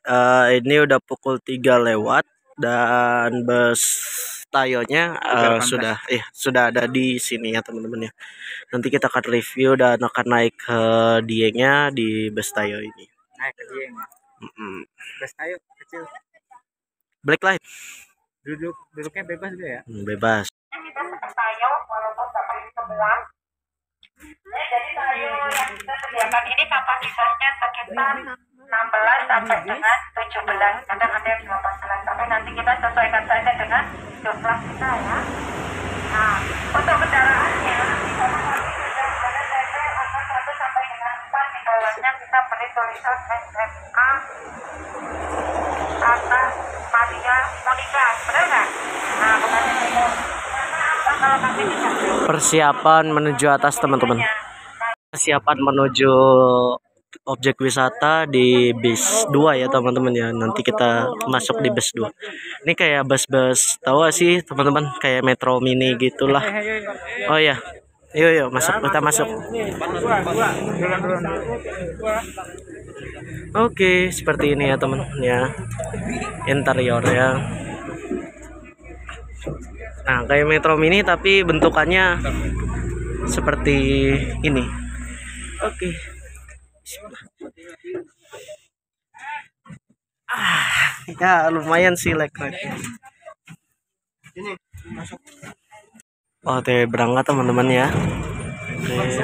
Ini udah pukul 3 lewat dan bus Tayonya sudah ada di sini ya teman-teman ya. Nanti kita akan review dan akan naik ke Diengnya di bus Tayo ini. Naik ke Dieng. Bus Tayo kecil. Blacklight. Duduknya bebas juga ya? Bebas. Kita seperti Tayo walaupun sampai semua. Jadi Tayo yang kita sediakan ini kapasitasnya sekitar 16 sampai dengan 17, kadang ada yang 15, tapi nanti kita sesuaikan saja dengan jumlah kita ya. Nah, untuk kendaraannya di sana kami sudah pada TP angka 1 sampai dengan 4 di bawahnya kita beri tulisan SMA atas Maria Monica, benar nggak? Nah, bukan itu. Karena apa kalau kami tidak Persiapan menuju atas teman-teman. Persiapan menuju objek wisata di bis 2 ya teman-teman ya. Nanti kita masuk di bus 2. Ini kayak bus-bus, tahu gak sih teman-teman, kayak Metro Mini gitulah. Oh ya. Yuk masuk, kita masuk. Oke, seperti ini ya teman-teman ya. Interiornya. Nah, kayak Metro Mini tapi bentukannya seperti ini. Oke. Ya lumayan sih like. Oke, berangkat teman-teman ya. Oke.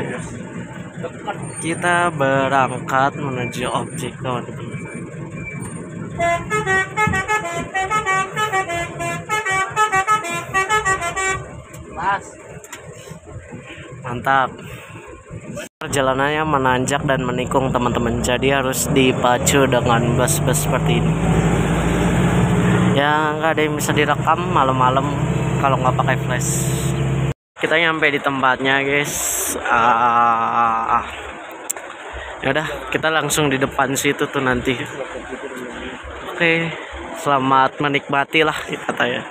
Kita berangkat menuju objek teman-teman. Mantap. Perjalanannya menanjak dan menikung teman-teman, jadi harus dipacu dengan bus-bus seperti ini. Ya nggak ada yang bisa direkam malam-malam kalau nggak pakai flash. Kita nyampe di tempatnya guys. Ya udah, kita langsung di depan situ tuh nanti. Oke, selamat menikmati lah katanya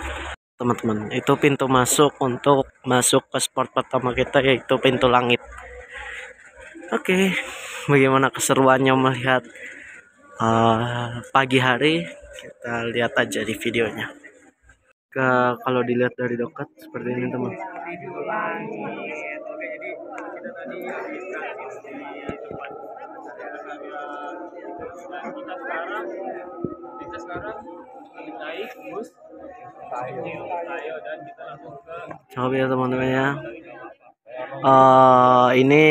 teman-teman. Itu pintu masuk untuk masuk ke spot pertama kita, yaitu pintu langit. Oke, bagaimana keseruannya melihat pagi hari? Kita lihat aja di videonya. Kalau dilihat dari dekat seperti ini teman. Kita sekarang naik bus Tayo dan kita langsung ke. Coba ya teman-teman ya. Ini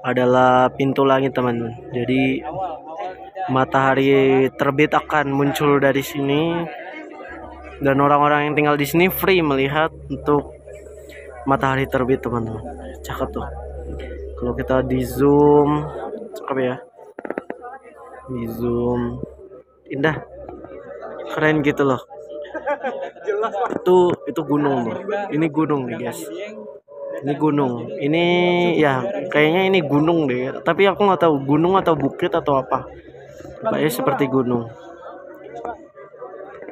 adalah pintu langit teman-teman. Jadi matahari terbit akan muncul dari sini dan orang-orang yang tinggal di sini free melihat untuk matahari terbit teman-teman. Cakep tuh. Kalau kita di zoom, cakep ya. Di zoom, indah, keren gitu loh. Itu gunung bro. Ini gunung nih guys. Ini gunung. Ini ya kayaknya ini gunung deh. Tapi aku nggak tahu gunung atau bukit atau apa. Kayaknya seperti gunung.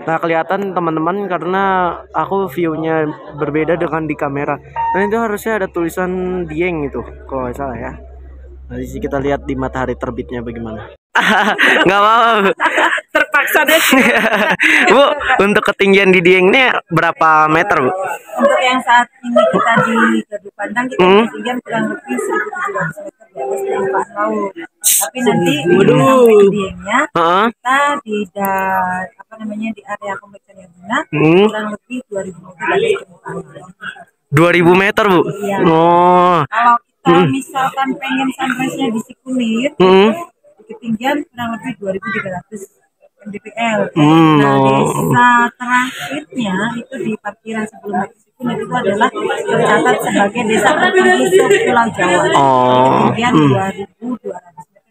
Nah kelihatan teman-teman karena aku view-nya berbeda dengan di kamera. Nah itu harusnya ada tulisan Dieng itu kalau nggak salah ya. Nanti kita lihat di matahari terbitnya bagaimana. Nggak mau. terpaksa deh. Bu, untuk ketinggian di Dieng ini berapa meter Bu? Untuk yang saat ini kita di Gardu Pandang kita ketinggian kurang lebih 1.700 meter di atas permukaan laut. Tapi nanti sampai ke Diengnya kita di area kompleks Guna kurang lebih 2.000 meter dari permukaan laut. 2.000 meter Bu? Iya. Oh. Kalau kita misalkan pengen sunrise-nya di Sikunir, itu ketinggian kurang lebih 2.300 mdpl. Nah, desa terakhirnya itu di parkiran sebelum ke Sikunir itu adalah tercatat sebagai desa tertinggi se-Pulau Jawa. Ketinggian 2.200 meter.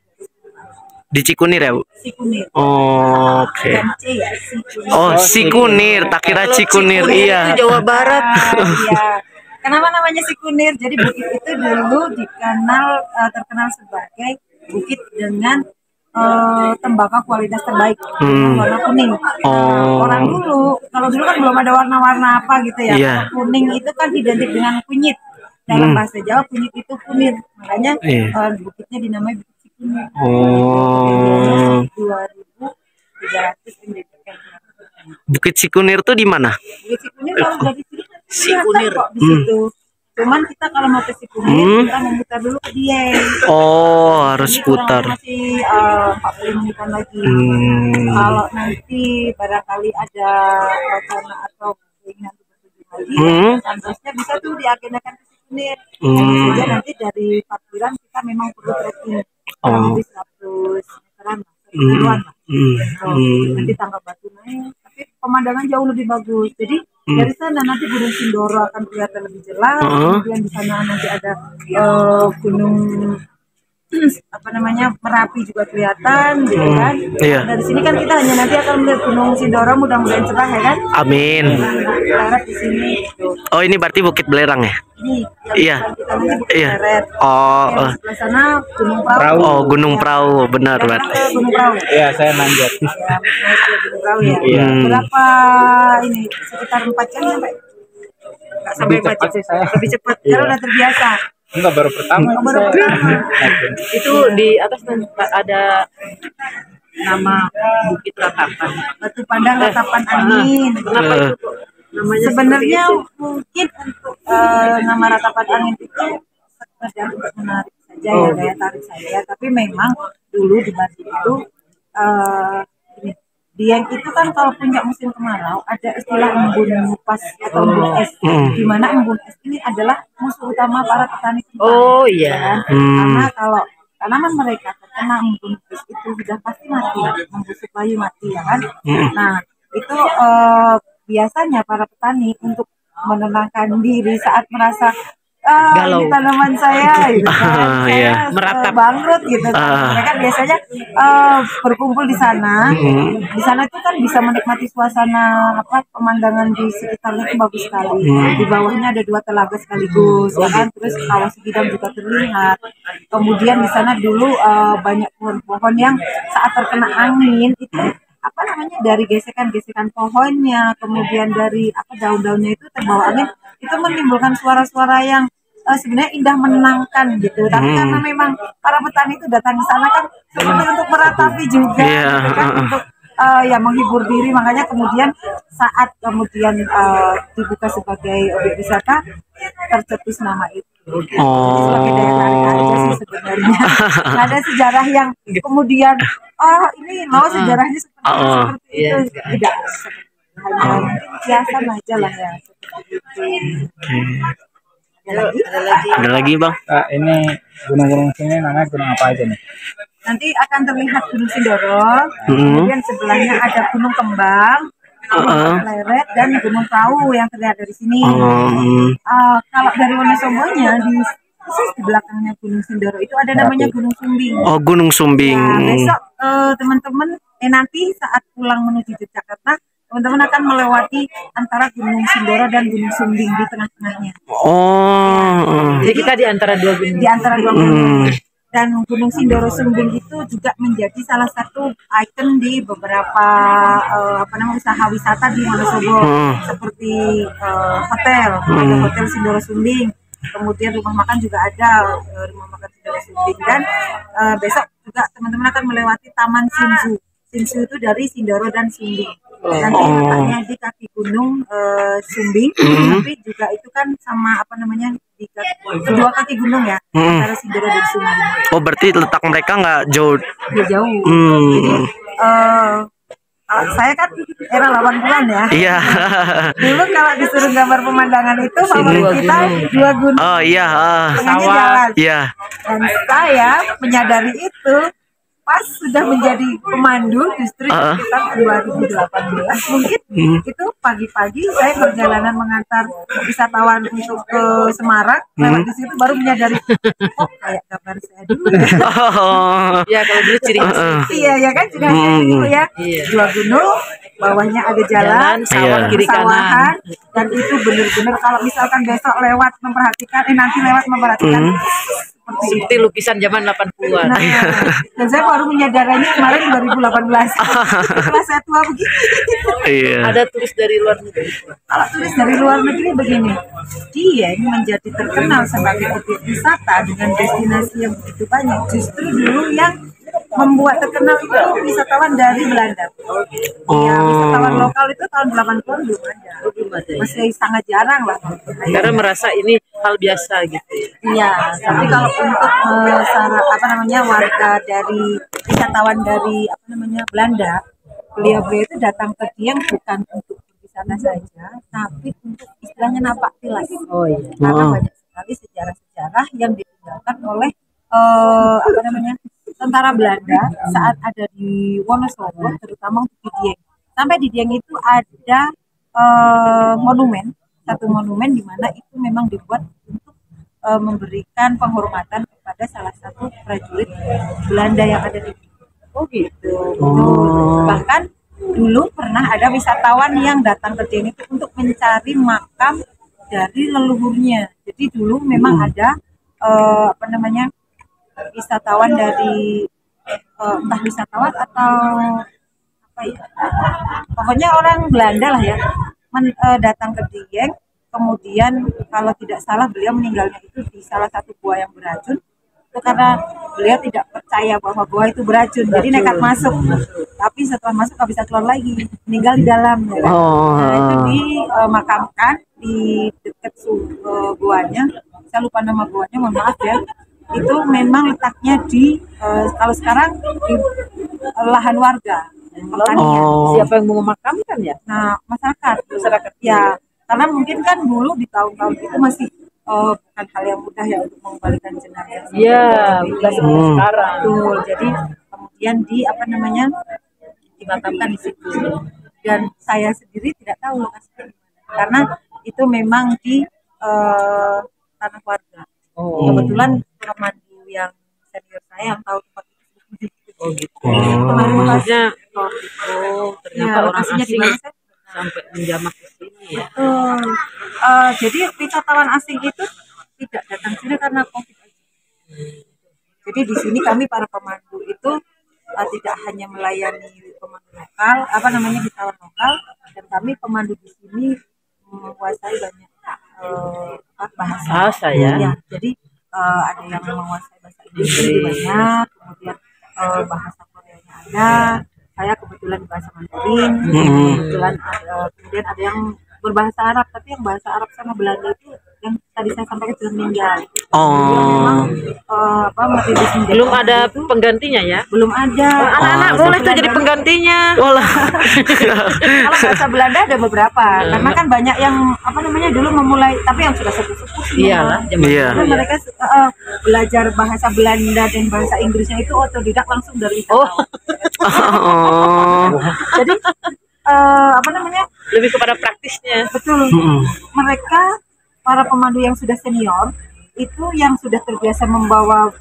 Di Cikunir ya Bu? Sikunir. Oh, oke. Ya, Sikunir. Oh, Sikunir, tak kira Cikunir. Iya. Itu Jawa Barat. Iya. Kenapa namanya Sikunir? Jadi bukit itu dulu terkenal sebagai bukit dengan tembakau kualitas terbaik warna kuning. Orang dulu, kalau dulu kan belum ada warna-warna apa gitu ya. Yeah. Kuning itu kan identik dengan kunyit. Dalam bahasa Jawa kunyit itu kunir. Makanya bukitnya dinamai bukit Sikunir. Oh, 2.300 pendidikan. Bukit Sikunir tuh di mana? Bukit Sikunir kalau dari sini kan Sikunir. kok di situ. Cuman kita kalau mau ke Sikunir kita memutar dulu ke Dieng. Oh, harus Ini kurang putar. masih 40 menitan lagi. Kalau nanti barangkali ada wacana atau keinginan berkunjung lagi, seharusnya bisa tuh diagendakan ke Sikunir. Sehingga nanti dari Parkiran kita memang perlu trekking kurang lebih 100 meteran lah, 100 lah. Nanti tangga batu naik, tapi pemandangan jauh lebih bagus. Jadi dari sana nanti Gunung Sindoro akan kelihatan lebih jelas. Kemudian di sana nanti ada gunung apa namanya Merapi juga kelihatan, gitu kan. Iya. Dari sini kan kita hanya nanti akan melihat Gunung Sindoro, mudah-mudahan cerah ya kan. Amin. Pleret di sini. Gitu. Oh, ini berarti Bukit Belerang ya? Ini Iya. kita nanti Bukit Iya. Pleret. Oh, Yang sebelah sana Gunung Perahu. oh, Gunung Perahu, benar berarti. Gunung Perahu. Iya, saya nanjak. Ya, naik ke Gunung Perahu ya. Iya. Berapa ini? Sekitar 4 jam sampai? Nggak sampai Lebih 4 cepat jam. sih saya. Lebih cepat. Iya. Karena udah terbiasa. Enggak, baru pertama. Oh, baru saya. pertama. Itu di atas ada nama Bukit Ratapan. Batu Pandang Ratapan Angin. Kenapa itu kok namanya Sebenarnya seperti itu? mungkin untuk nama Ratapan Angin itu sekedar untuk menarik saja ya, daya tarik saja. Tapi memang dulu di Batu itu ini, Dieng itu kan kalau puncak musim kemarau ada istilah embun ngupas atau embun es, di mana embun es ini adalah musuh utama para petani kentang. Oh iya. Karena kalau tanaman mereka terkena embun es itu sudah pasti mati, membusuk layu mati ya kan. Nah itu biasanya para petani untuk menenangkan diri saat merasa Galau. ini tanaman saya gitu kan, Iya. Meratap. bangkrut gitu kan. Mereka biasanya berkumpul di sana. Di sana itu kan bisa menikmati suasana pemandangan di sekitarnya itu bagus sekali. Di bawahnya ada 2 telaga sekaligus, ya kan. Terus kawah Segidang juga terlihat. Kemudian di sana dulu banyak pohon-pohon yang saat terkena angin itu dari gesekan-gesekan pohonnya, kemudian dari daun-daunnya itu terbawa angin, itu menimbulkan suara-suara yang sebenarnya indah menenangkan gitu. Tapi karena memang para petani itu datang ke sana kan sebenarnya untuk meratapi juga, gitu kan, untuk ya menghibur diri. Makanya kemudian saat dibuka sebagai objek wisata tercetus nama itu. Sebagai daya tarik aja sih sebenarnya. Nggak ada sejarah yang kemudian ini sejarahnya seperti itu. Tidak, hanya kiasan aja lah ya. Ada lagi Bang? Ini gunung-gunung sini namanya gunung apa aja nih? Nanti akan terlihat Gunung Sindoro, kemudian sebelahnya ada Gunung Kembang, Gunung Pleret, dan Gunung Perahu yang terlihat dari sini. Kalau dari Wonosobonya khusus di belakangnya Gunung Sindoro itu ada namanya Gunung Sumbing. Oh, Gunung Sumbing. Nah, besok teman-teman nanti saat pulang menuju Yogyakarta, teman-teman akan melewati antara Gunung Sindoro dan Gunung Sumbing di tengah-tengahnya. Jadi kita di antara dua gunung. Di antara 2 gunung. Dan Gunung Sindoro Sumbing itu juga menjadi salah satu ikon di beberapa usaha wisata di Wonosobo, seperti hotel, ada Hotel Sindoro Sumbing, kemudian rumah makan juga ada, rumah makan Sindoro Sumbing, dan besok juga teman-teman akan melewati Taman Sinsu. Sinsu itu dari Sindoro dan Sumbing. Nanti letaknya di kaki gunung Sumbing, tapi juga itu kan sama di kedua kaki gunung ya, antara Sindoro dan Sumbing. Oh, berarti letak mereka nggak jauh. Dia jauh. Jadi saya kan era 80-an ya. Iya. Dulu kalau disuruh gambar pemandangan itu favorit kita 2 gunung. Oh iya. Tengahnya jalan. Iya. Dan saya menyadari itu pas sudah menjadi pemandu justru sekitar 2018 mungkin. Itu pagi-pagi saya perjalanan mengantar wisatawan untuk ke Semarang, lewat di situ baru menyadari kayak gambar saya dulu ya. Ya kalau dulu ciri khas. Iya ya kan, ciri khasnya itu ya. 2 gunung, bawahnya ada jalan, sawah kiri kanan. pesawahan, dan itu benar-benar kalau misalkan besok nanti lewat memperhatikan seperti lukisan zaman 80-an. Nah, dan saya baru menyadarinya kemarin 2018. Setelah saya tua begini. Iya. Ada turis dari luar negeri. Kalau turis dari luar negeri begini, Dieng menjadi terkenal sebagai objek wisata dengan destinasi yang begitu banyak. Justru dulu yang membuat terkenal itu wisatawan dari Belanda. Ya, wisatawan lokal itu tahun 80-an belum ada. Masih sangat jarang lah. Karena merasa ini hal biasa gitu. Iya, tapi kalau untuk warga dari wisatawan dari Belanda, beliau-beliau itu datang ke Dieng bukan untuk berwisata saja, tapi untuk istilahnya napak tilas. Oh iya. Karena banyak sekali sejarah-sejarah yang ditinggalkan oleh tentara Belanda saat ada di Wonosobo, terutama untuk di Dieng. Sampai di Dieng itu ada satu monumen di mana itu memang dibuat untuk memberikan penghormatan kepada salah satu prajurit Belanda yang ada di Dieng. Oh gitu. Bahkan dulu pernah ada wisatawan yang datang ke Dieng itu untuk mencari makam dari leluhurnya. Jadi dulu memang ada wisatawan dari entah wisatawan atau apa ya, pokoknya orang Belanda lah ya, datang ke Dieng. Kemudian kalau tidak salah beliau meninggalnya itu di salah satu gua yang beracun. Itu karena beliau tidak percaya bahwa gua itu beracun, jadi nekat masuk. Tapi setelah masuk nggak bisa keluar lagi, meninggal di dalam. Ya kan? Nah, itu dimakamkan di dekat guanya. Saya lupa nama guanya, mohon maaf ya. Itu memang letaknya di kalau sekarang di lahan warga pertanian. Siapa yang mau memakamkan ya? Nah, masyarakat ya, karena mungkin kan dulu di tahun-tahun itu masih bukan hal yang mudah ya untuk mengembalikan jenazah. Iya, bukan seperti sekarang. Betul. Jadi kemudian dimakamkan di situ. Dan saya sendiri tidak tahu lokasinya di mana, karena itu memang di tanah warga. Kebetulan pemandu yang senior saya yang tahu tempat itu. Oh gitu. Maksudnya ternyata orang lokasinya di asing mana, Seth? sampai menjamak ke sini ya. Jadi wisatawan asing itu tidak datang sini karena COVID aja. Jadi di sini kami para pemandu itu tidak hanya melayani pemandu lokal, wisatawan lokal, dan kami pemandu di sini menguasai banyak bahasa ya. Ya, jadi ada yang menguasai bahasa Inggris banyak, kemudian bahasa Koreanya ada, saya kebetulan bahasa Mandarin, kemudian ada yang berbahasa Arab, tapi yang bahasa Arab sama Belanda itu yang tadi saya sampaikan sudah meninggal. Belum ada penggantinya ya? Belum ada. Anak-anak boleh tuh jadi penggantinya. Kalau bahasa Belanda ada beberapa, karena kan banyak yang dulu memulai, tapi yang sudah sepuh-sepuh. Iyalah, Mereka belajar bahasa Belanda dan bahasa Inggrisnya itu otodidak langsung dari wisatawan. Jadi lebih kepada praktisnya. Betul. Mereka para pemandu yang sudah senior itu yang sudah terbiasa membawa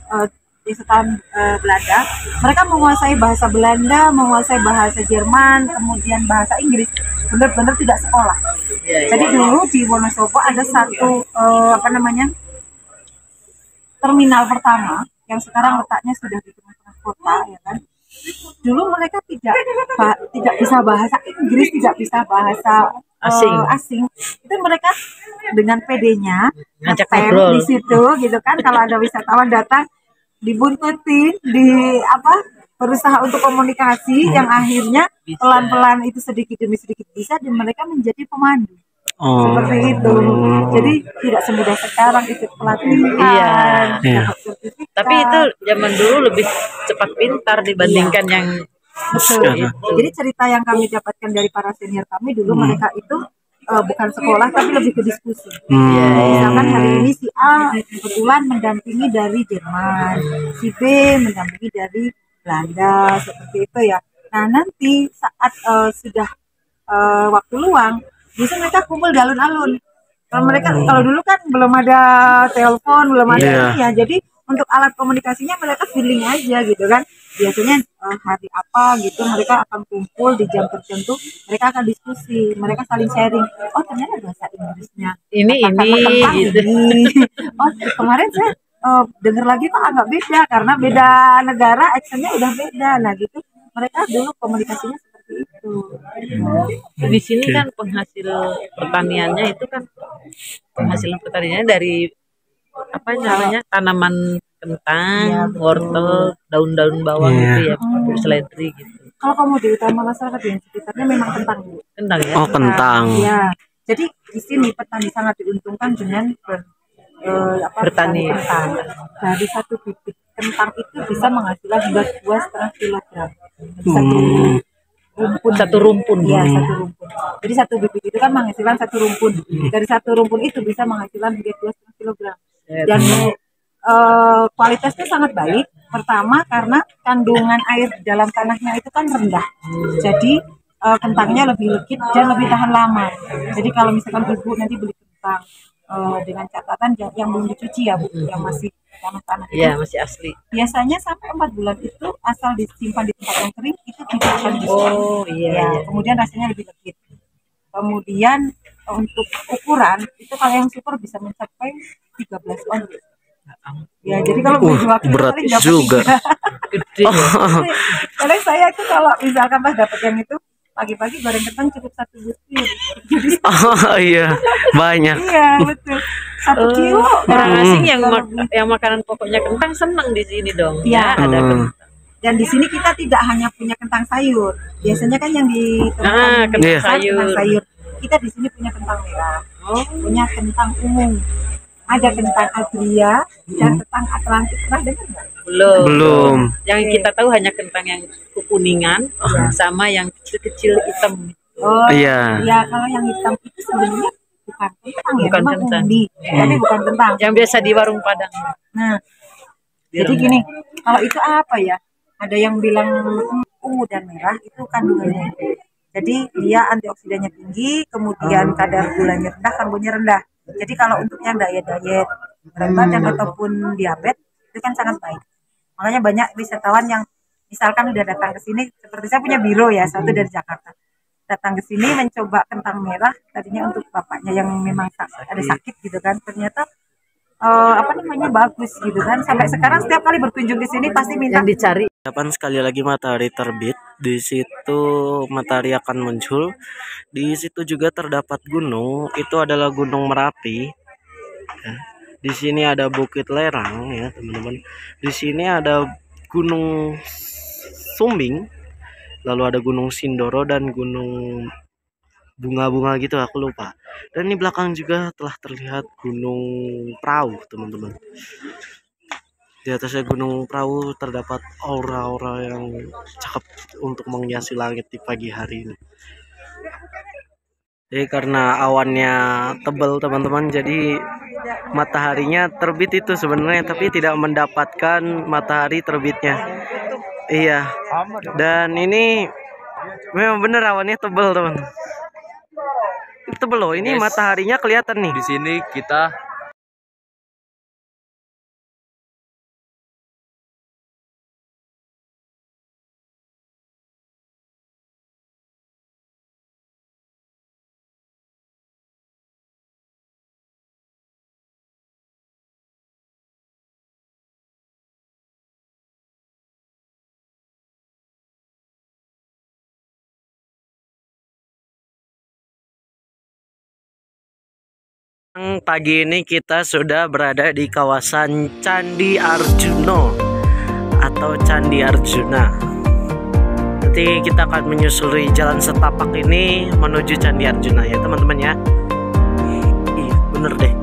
wisatawan Belanda, mereka menguasai bahasa Belanda, menguasai bahasa Jerman, kemudian bahasa Inggris, benar-benar tidak sekolah. Jadi dulu di Wonosobo ada satu terminal pertama yang sekarang letaknya sudah di tengah-tengah kota, ya kan. Dulu mereka tidak bisa bahasa Inggris, tidak bisa bahasa asing. Itu mereka dengan PD-nya ngajak ngetem ngobrol di situ gitu kan. Kalau ada wisatawan datang, dibuntutin, berusaha untuk komunikasi, yang akhirnya pelan-pelan itu sedikit demi sedikit bisa, dan mereka menjadi pemandu. Seperti itu. Jadi tidak semudah sekarang ikut pelatihan. Tapi itu zaman dulu lebih cepat pintar dibandingkan yang betul. Jadi cerita yang kami dapatkan dari para senior kami dulu, mereka itu bukan sekolah tapi lebih ke diskusi. Misalkan hari ini si A kebetulan mendampingi dari Jerman, si B mendampingi dari Belanda, seperti itu ya. Nah, nanti saat sudah waktu luang, biasanya mereka kumpul di alun-alun. Kalau dulu kan belum ada telepon, belum ada ini ya. Jadi untuk alat komunikasinya mereka feeling aja gitu kan. Biasanya hari apa gitu mereka akan kumpul di jam tertentu, mereka akan diskusi, mereka saling sharing. Oh, ternyata bahasa Inggrisnya ini gitu. Oh, kemarin saya denger lagi kok agak beda karena beda negara actionnya udah beda. Nah gitu mereka dulu komunikasinya seperti itu. Di sini kan penghasil pertaniannya itu kan penghasilan pertaniannya dari apa namanya tanaman kentang, wortel, daun-daun bawang gitu ya, seledri gitu. Kalau kamu di utama masyarakat yang sekitarnya memang kentang. Kentang ya. Oh, kentang. Ya, jadi di sini petani sangat diuntungkan dengan Bertani. kentang. Dari satu bibit kentang itu bisa menghasilkan hingga 2,5 kilogram. Satu rumpun. Ya, satu rumpun. Jadi satu bibit itu kan menghasilkan satu rumpun. Dari satu rumpun itu bisa menghasilkan hingga 2,5 kilogram. Dan kualitasnya sangat baik. Pertama karena kandungan air di dalam tanahnya itu kan rendah. Jadi kentangnya lebih legit dan lebih tahan lama. Jadi kalau misalkan ibu nanti beli kentang dengan catatan yang belum dicuci ya bu, yang masih tanah-tanah itu, Iya, masih asli. biasanya sampai 4 bulan itu asal disimpan di tempat yang kering itu tidak akan busuk. Oh iya. Ya, kemudian rasanya lebih legit. Kemudian untuk ukuran itu kalau yang super bisa mencapai 13 on. Ya, jadi kalau beli 2 kilo berat paling dapat juga. 3. Gede ya. Kalau saya itu kalau misalkan pas dapat yang itu pagi-pagi goreng kentang cukup 1 butir. Jadi Oh iya, banyak. iya betul 1 kilo. Orang asing yang Kalau yang makanan pokoknya kentang seneng di sini dong. Iya. Ya, ada kentang. Dan di sini kita tidak hanya punya kentang sayur. Biasanya kan yang ditemukan kentang di pasar, sayur. kentang sayur. Kita di sini punya kentang merah, Oh, punya kentang ungu, ada kentang Adria dan kentang Atlantik. Pernah dengar nggak? Belum. Yang kita tahu hanya kentang yang kekuningan sama yang kecil-kecil hitam. Oh Iya. ya, kalau yang hitam itu sebenarnya bukan kentang ya, Bukan memang kentang. ubi, tapi bukan kentang. Yang biasa di warung Padang. Nah, jadi gini, kalau itu apa ya? Ada yang bilang ungu dan merah itu kandungannya. Jadi dia antioksidannya tinggi, kemudian kadar gulanya rendah, karbonnya rendah. Jadi kalau untuk yang diet berat badan ataupun diabetes itu kan sangat baik. Makanya banyak wisatawan yang misalkan udah datang ke sini, seperti saya punya biro ya, satu dari Jakarta. Datang ke sini mencoba kentang merah, tadinya untuk bapaknya yang memang ada sakit gitu kan. Ternyata bagus gitu kan. Sampai sekarang setiap kali berkunjung di sini pasti minta Yang dicari. Kapan sekali lagi matahari terbit, di situ matahari akan muncul. Di situ juga terdapat gunung, itu adalah Gunung Merapi. Ya. Di sini ada Bukit Lerang ya teman-teman. Di sini ada Gunung Sumbing, lalu ada Gunung Sindoro dan Gunung bunga-bunga gitu aku lupa. Dan di belakang juga telah terlihat Gunung Prau teman-teman. Di atasnya Gunung Prau terdapat aura-aura yang cakep untuk menghiasi langit di pagi hari ini. Jadi karena awannya tebal teman-teman, jadi mataharinya terbit itu sebenarnya, tapi tidak mendapatkan matahari terbitnya. Iya. Dan ini memang bener awannya tebal teman. Tebal loh, ini mataharinya kelihatan nih. Di sini kita Pagi ini kita sudah berada di kawasan Candi Arjuna atau Candi Arjuna. Nanti kita akan menyusuri jalan setapak ini menuju Candi Arjuna ya teman-teman ya. Iya bener deh,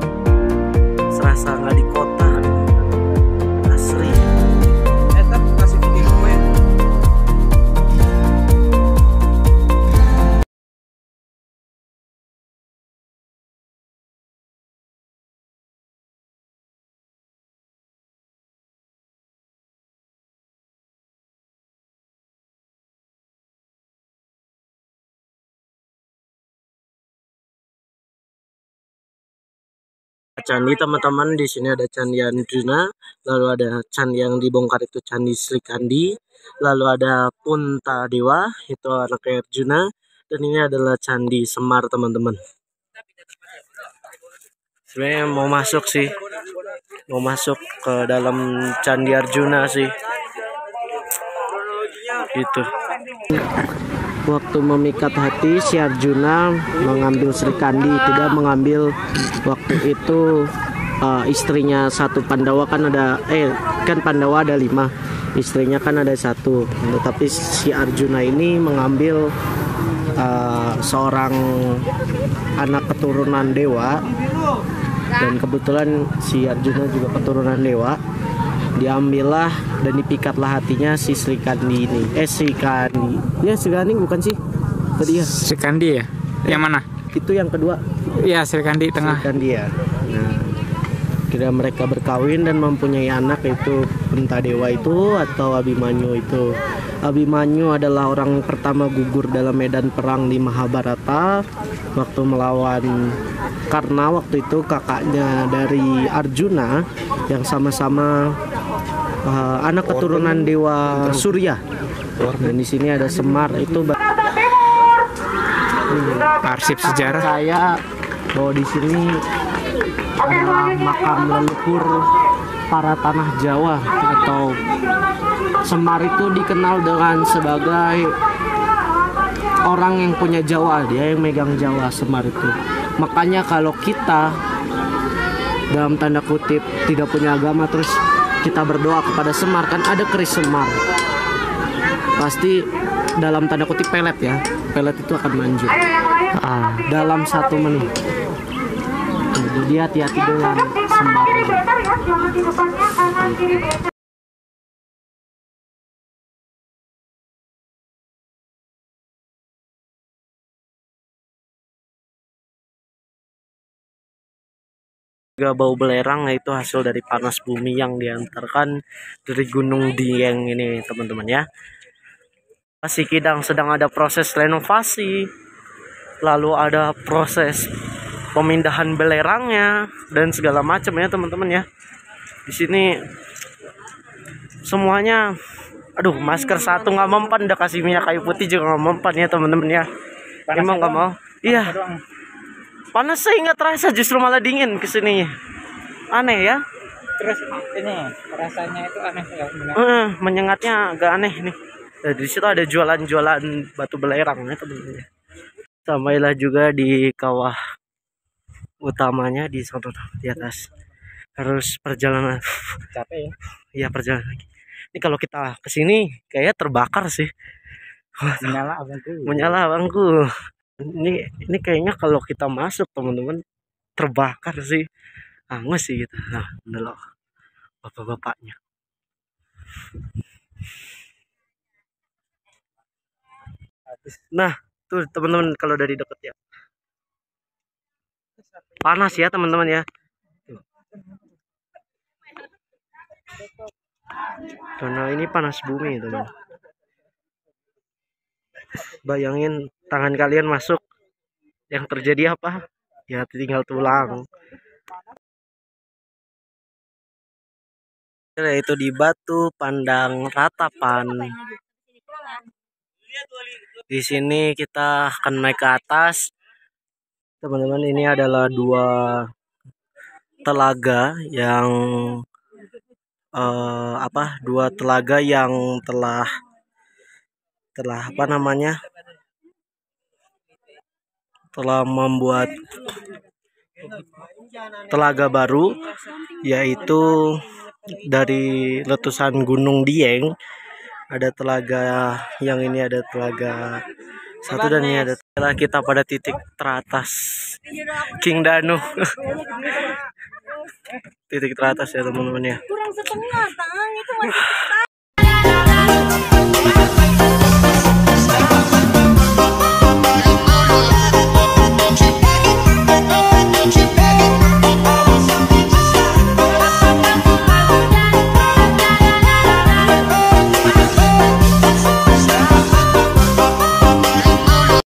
serasa nggak di kota, asli. kasih bikin kue. Candi teman-teman, di sini ada Candi Arjuna, lalu ada candi yang dibongkar itu Candi Sri Kandi, lalu ada Punta Dewa itu anaknya Arjuna, dan ini adalah Candi Semar teman-teman. Sebenarnya mau masuk sih, mau masuk ke dalam Candi Arjuna sih. Gitu. Waktu memikat hati, si Arjuna mengambil Sri Kandi, tidak mengambil waktu itu istrinya satu. Pandawa kan ada kan Pandawa ada 5, istrinya kan ada 1, tetapi si Arjuna ini mengambil seorang anak keturunan dewa, dan kebetulan si Arjuna juga keturunan dewa. Diambillah dan dipikatlah hatinya si Sri Kandi ini. Sri Kandi. Ya, Sri Kandi bukan sih? Tadi ya. Sri Kandi ya? Yang mana? Itu yang kedua. Iya, Sri Kandi tengah. Sri Kandi ya. Nah, kira mereka berkawin dan mempunyai anak, yaitu Puntadewa itu atau Abimanyu itu. Abimanyu adalah orang pertama gugur dalam medan perang di Mahabharata waktu melawan, karena waktu itu kakaknya dari Arjuna yang sama-sama anak keturunan dewa Surya. Dan di sini ada Semar itu. Arsip sejarah. Saya bahwa di sini adalah makam leluhur para tanah Jawa, atau Semar itu dikenal dengan sebagai orang yang punya Jawa, dia yang megang Jawa, Semar itu. Makanya kalau kita dalam tanda kutip tidak punya agama terus kita berdoa kepada Semar, kan ada keris Semar, pasti dalam tanda kutip pelet ya, pelet itu akan manjur dalam 1 menit. Jadi hati-hati dengan Semar ini. Juga bau belerang, yaitu hasil dari panas bumi yang diantarkan dari Gunung Dieng ini, teman-teman ya. Masih Kidang sedang ada proses renovasi, lalu ada proses pemindahan belerangnya dan segala macam ya, teman-teman ya. Di sini semuanya, aduh, masker 1 nggak mempan, udah kasih minyak kayu putih juga nggak mempan ya, teman-teman ya. Emang nggak mau? Iya. Panas saya nggak terasa, justru malah dingin kesini. Aneh ya. Terus ini rasanya itu aneh ya. Menyengatnya agak aneh nih. Nah, di situ ada jualan-jualan batu belerang ya, teman-teman. Sampailah juga di kawah utamanya di sana di atas. Harus perjalanan. Capek ya. Iya, perjalanan lagi. Ini kalau kita kesini kayaknya terbakar sih. Menyala abangku. Menyala abangku. Ini kayaknya kalau kita masuk, teman-teman, terbakar sih, hangus sih gitu. Nah, udah loh bapak-bapaknya. Nah, tuh teman-teman, kalau dari deket ya panas ya, teman-teman ya. Karena ini panas bumi, teman. Bayangin tangan kalian masuk, yang terjadi apa? Ya tinggal tulang. Itu di Batu Pandang Ratapan. Di sini kita akan naik ke atas. Teman-teman, ini adalah 2 telaga yang 2 telaga yang telah apa namanya? Telah membuat telaga baru, yaitu dari letusan Gunung Dieng. Ada telaga yang ini, ada telaga 1, dan ini ada. Setelah kita pada titik teratas King Danu. Titik teratas ya, teman-teman ya. Kurang setengah, Tang. Itu masih